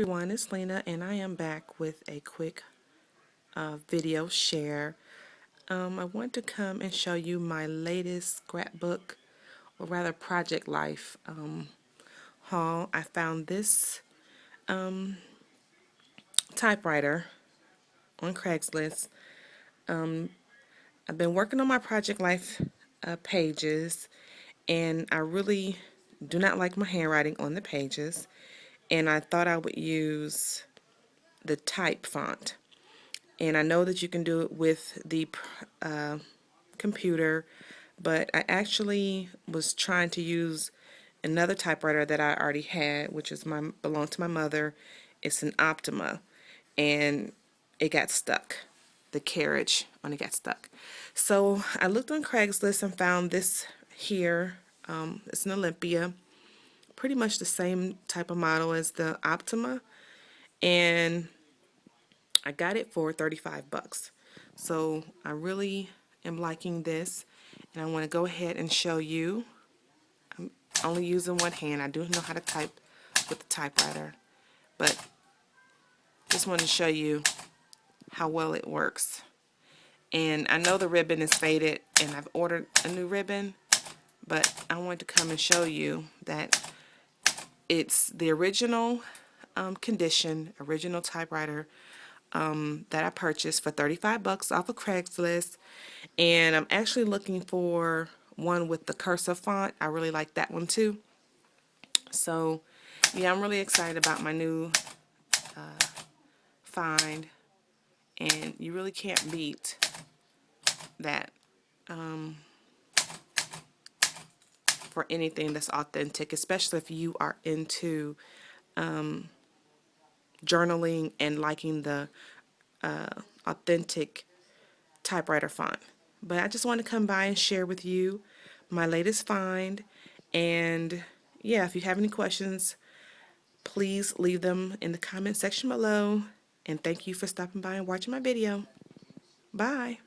everyone, it's Lena and I am back with a quick video share. I want to come and show you my latest scrapbook, or rather project life haul. I found this typewriter on Craigslist. I've been working on my project life pages, and I really do not like my handwriting on the pages, and I thought I would use the type font. And I know that you can do it with the computer, but I actually was trying to use another typewriter that I already had, which belonged to my mother. It's an Optima, and it got stuck. The carriage on it got stuck. So I looked on Craigslist and found this here. It's an Olympia, pretty much the same type of model as the Optima, and I got it for 35 bucks. So I really am liking this, and I want to go ahead and show you. I'm only using one hand. I do know how to type with the typewriter, but just want to show you how well it works. And I know the ribbon is faded, and I've ordered a new ribbon, but I want to come and show you that it's the original condition, original typewriter that I purchased for 35 bucks off of Craigslist, and I'm actually looking for one with the cursive font. I really like that one too. So yeah, I'm really excited about my new find, and you really can't beat that for anything that's authentic, especially if you are into journaling and liking the authentic typewriter font. But I just want to come by and share with you my latest find, and yeah, if you have any questions, please leave them in the comment section below, and thank you for stopping by and watching my video. Bye.